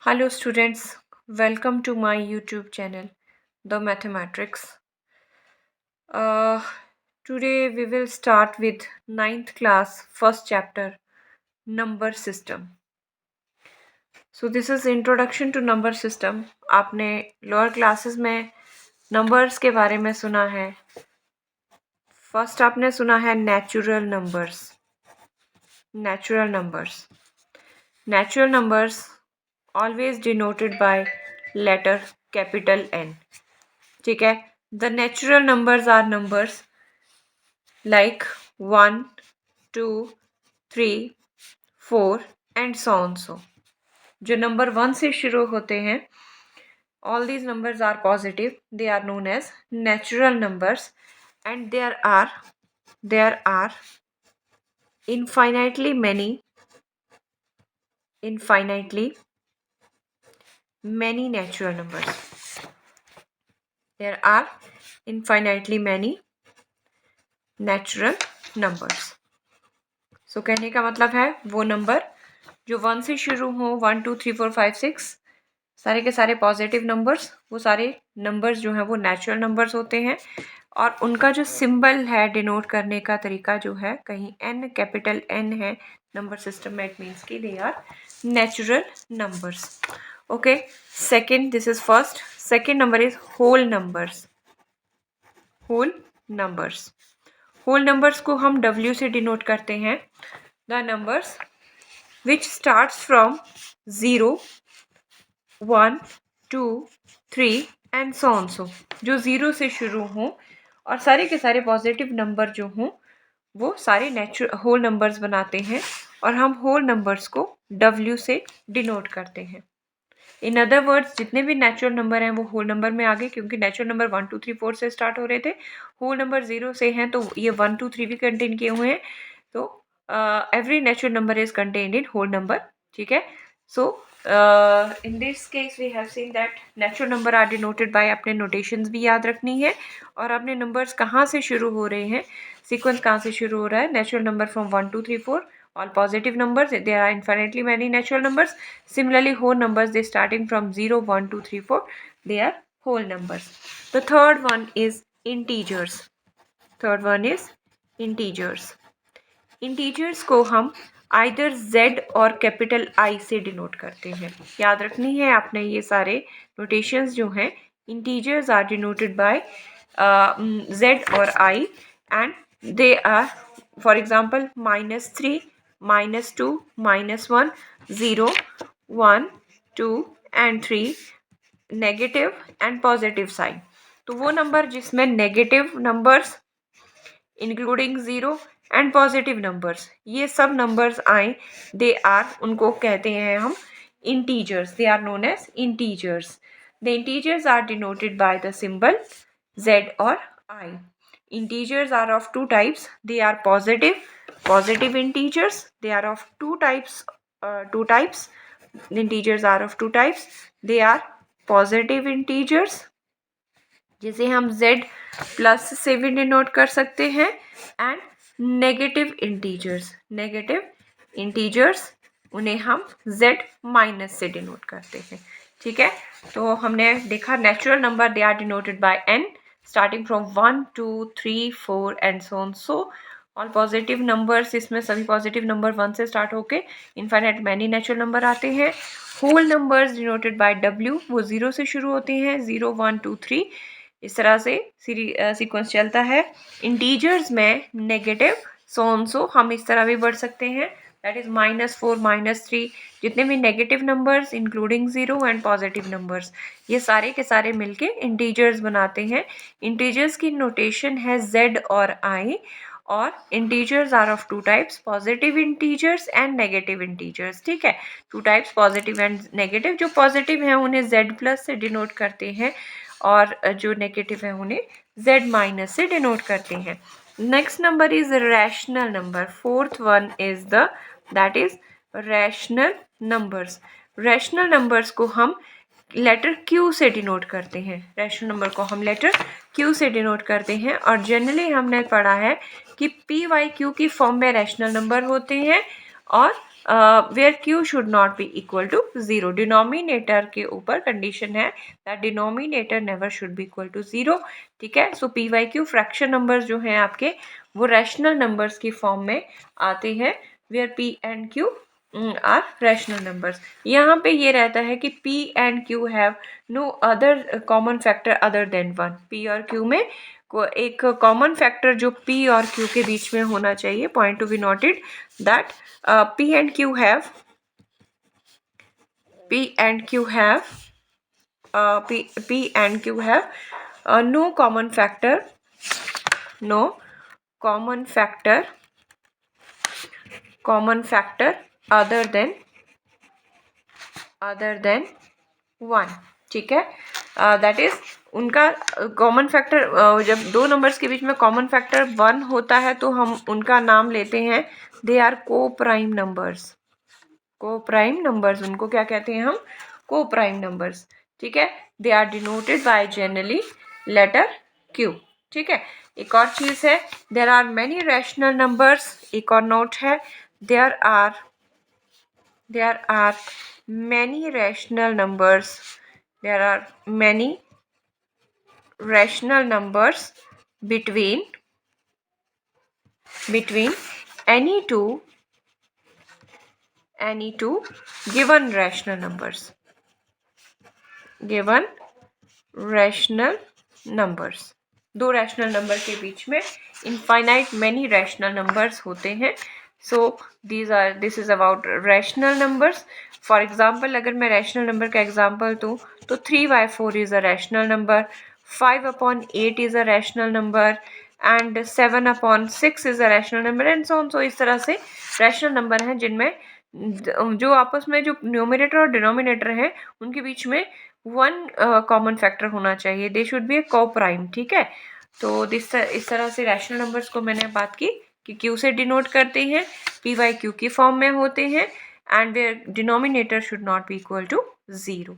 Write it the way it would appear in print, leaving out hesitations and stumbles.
Hello students, welcome to my YouTube channel, The Mathematics. Uh, Today we will start with ninth class, first chapter, number system. So this is introduction to number system. आपने lower classes में numbers के बारे में सुना है. First आपने सुना है natural numbers. Natural numbers. Natural numbers always denoted by letter capital N. ठीक है. The natural numbers are numbers like 1, 2, 3, 4 and so on so. जो नंबर 1 से शुरू होते हैं, all these numbers are positive. They are known as natural numbers and there are infinitely many natural numbers. There are infinitely many natural numbers. So कहने का मतलब है वो नंबर जो 1 से शुरू हो, 1 2 3 4 5 6 सारे के सारे पॉजिटिव नंबर्स, वो सारे नंबर्स जो हैं वो नेचुरल नंबर्स होते हैं और उनका जो सिंबल है डिनोट करने का तरीका जो है, कहीं एन कैपिटल एन है नंबर सिस्टम में, इट मीन्स कि they are natural numbers. Okay, second, this is first. Second number is whole numbers. Whole numbers. Whole numbers को हम W से डिनोट करते हैं. The numbers which starts from 0, 1, 2, 3 and so on so. जो 0 से शुरू हों और सारे के सारे पॉजिटिव नंबर जो हों वो सारे नेचुरल होल नंबर्स बनाते हैं और हम होल नंबर्स को W से डिनोट करते हैं. इन अदर वर्ड्स, जितने भी नेचुरल नंबर हैं वो होल नंबर में आ गए, क्योंकि नेचुरल नंबर 1 2 3 4 से स्टार्ट हो रहे थे. होल नंबर 0 से हैं तो ये 1 2 3 भी कंटेन किए हुए हैं. तो every natural number is contained in whole number. ठीक है. So in this case we have seen that natural number are denoted by, अपने नोटेशंस भी याद रखनी है और अपने नंबर्स कहाँ से शुरू हो रहे हैं, सीक्वेंस कहाँ से शुरू हो रहा है. Natural number from 1 2 3 4, all positive numbers. There are infinitely many natural numbers. Similarly, whole numbers, they starting from 0 1 2 3 4, they are whole numbers. The third one is integers. Third one is integers. Integers को हम either Z और capital I से denote करते हैं. याद रखनी है आपने ये सारे नोटेशंस जो हैं. integers are denoted by Z और I and they are, for example, -3, -2, -1, 0, 1, 2 and 3, negative and positive sign. तो वो नंबर जिसमें negative numbers including 0 and positive numbers, ये सब नंबर्स आए, दे आर, उनको कहते हैं हम integers. They are known as integers. The integers are denoted by the symbol Z और I. Integers are of two types. They are positive integers. They are of two types. The integers are of two types. They are positive integers, जिसे हम Z plus से भी denote कर सकते हैं, and negative integers, उन्हें हम Z minus से डिनोट करते हैं. ठीक है. तो हमने देखा natural number, they are denoted by N starting from 1 2 3 4 and so on. So all positive numbers, इसमें सभी पॉजिटिव नंबर 1 से स्टार्ट होके इनफाइनाइट मैनी नेचुरल नंबर आते हैं. Whole numbers denoted by W, वो 0 से शुरू होते हैं, 0 1 2 3, इस तरह से सीक्वेंस चलता है. इंटीजर्स में नेगेटिव सो हम इस तरह भी बढ़ सकते हैं, दैट इज -4 -3, जितने भी negative numbers including 0 and positive numbers, ये सारे के सारे मिलके इंटीजर्स बनाते हैं. इंटीजर्स की नोटेशन है Z और I, और integers are of two types, positive integers and negative integers. ठीक है. Two types, positive and negative. जो पॉजिटिव हैं उन्हें Z प्लस से डिनोट करते हैं और जो नेगेटिव है उन्हें Z माइनस से डिनोट करते हैं. Next number is rational number. Fourth one is that is rational numbers. Rational numbers को हम लेटर Q से डिनोट करते हैं. रैशनल नंबर को हम लेटर Q से डिनोट करते हैं, और जनरली हमने पढ़ा है कि PYQ की फॉर्म में रैशनल नंबर होते हैं और where q should not be equal to 0. Denominator के ऊपर कंडीशन है that denominator never should be equal to 0. ठीक है. So p by q fraction numbers जो हैं आपके वो रैशनल नंबर्स की फॉर्म में आते हैं where P and Q are rational numbers. यहाँ पे ये रहता है कि P एंड Q have no other common factor other than 1. P और Q में को एक कॉमन फैक्टर जो P और Q के बीच में होना चाहिए. Point to be noted that P and Q have no common factor other than 1. ठीक है. दैट इज उनका कॉमन फैक्टर जब दो नंबर्स के बीच में कॉमन फैक्टर 1 होता है तो हम उनका नाम लेते हैं दे आर को प्राइम नंबर्स. उनको क्या कहते हैं हम? को प्राइम नंबर्स. ठीक है. They are denoted by generally letter Q. ठीक है. एक और चीज है there are many rational numbers. एक और नोट है there are many rational numbers. There are many rational numbers between any two given rational numbers. दो रैशनल नंबर के बीच में इनफाइनाइट मैनी रैशनल नंबर्स होते हैं. So this is about rational numbers. For example अगर मैं rational number का example दूँ तो 3/4 is a rational number, 5/8 is a rational number and 7/6 is a rational number and so on. So इस तरह से रैशनल नंबर हैं जिनमें जो आपस में जो न्यूमरेटर और डिनोमिनेटर हैं उनके बीच में 1 कॉमन फैक्टर होना चाहिए. दे शुड बी ए को प्राइम. ठीक है. तो इस तरह से रैशनल नंबर्स को मैंने बात की कि Q से डिनोट करते हैं, P/Q की फॉर्म में होते हैं and their denominator should not be equal to 0.